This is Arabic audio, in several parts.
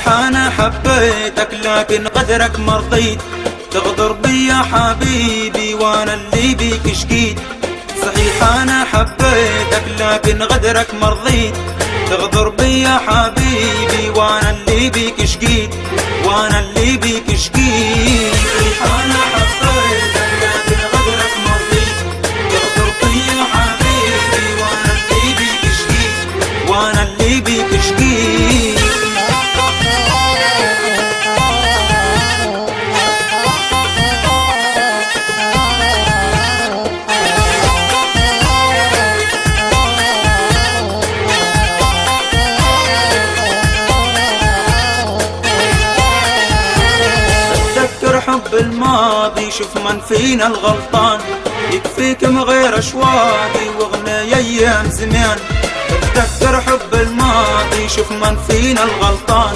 أنا حبيتك لكن قدرك مرضيت، تغدر بي يا حبيبي وانا اللي بيك شقيت. صحيح انا حبيتك لكن غدرك مرضيت، تغدر بي يا حبيبي وانا اللي بيك شقيت، وانا اللي بيك شقيت. صحيح انا حبيتك لكن غدرك مرضيت، تغدر بي يا حبيبي وانا اللي بيك شقيت، وانا اللي بيك شقيت. حب الماضي شوف من فينا الغلطان، يكفيك من غير اشواقي واغنى ايام زمان. اتذكر حب الماضي شوف من فينا الغلطان،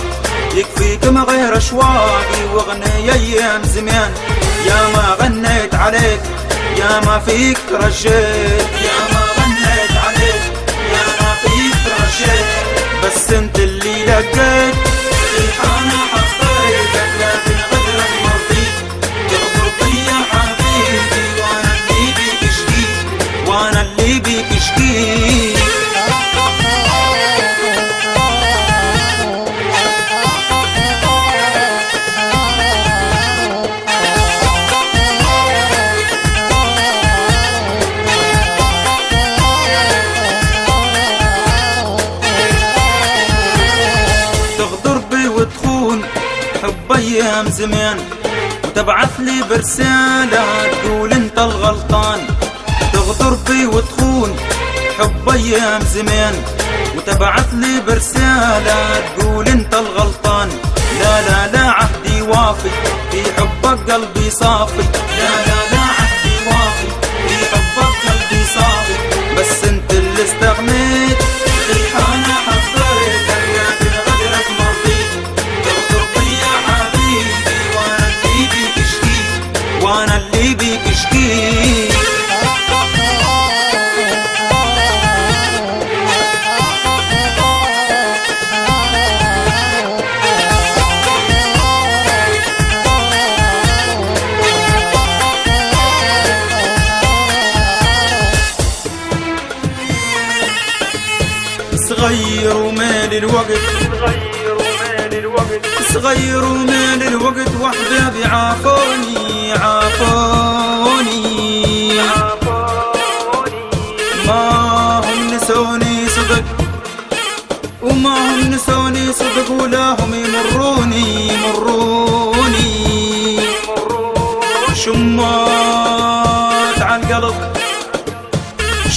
يكفيك من غير اشواقي واغنى ايام زمان. يا ما غنيت عليك يا ما فيك رجيت، يا ما غنيت عليك يا ما فيك رجيت، بس انت اللي لقيت. صحيح انا حبيتك لكن غدرك مرضيت، تغدر بي يا حبيبي وانا اللي بيك شقيت، وانا اللي بيك شقيت. حب ايام زمان وتبعث لي برسالة تقول انت الغلطان، تغدر بي وتخون. حب ايام زمان وتبعث لي برسالة تقول انت الغلطان. لا لا لا عهدي وافي في حبك قلبي صافي، لا لا لا عهدي وافي في حبك قلبي صافي، بس انت اللي استغنيت. صحيح انا حبيتك لكن غدرك مرضيت، تغدر بي يا حبيبي وانا اللي بيك شقيت، وانا اللي بيك شقيت. صغير ومال الوقت، صغير ومال الوقت، واحبابي عافوني عافوني، ما هم نسوني صدق وما هم نسوني صدق، ولا هم يمروني مروني. شمات على القلب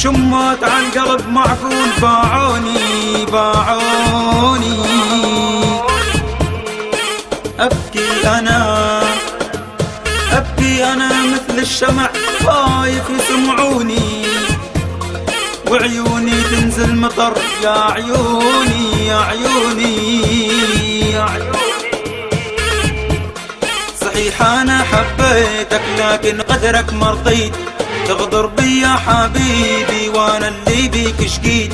شمات على القلب معقول، باعوني باعوني. أبكي أنا مثل الشمع خايف يسمعوني، وعيوني تنزل مطر يا عيوني يا عيوني يا عيوني. صحيح أنا حبيتك لكن قدرك مرضيت، تغدر بي يا حبيبي وانا اللي بيك شقيت.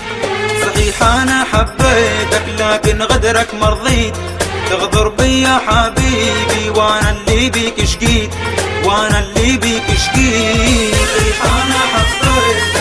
صحيح انا حبيتك لكن غدرك مرضيت، تغدر بي يا حبيبي وانا اللي بيك شقيت، وانا اللي بيك شقيت. صحيح انا حبيتك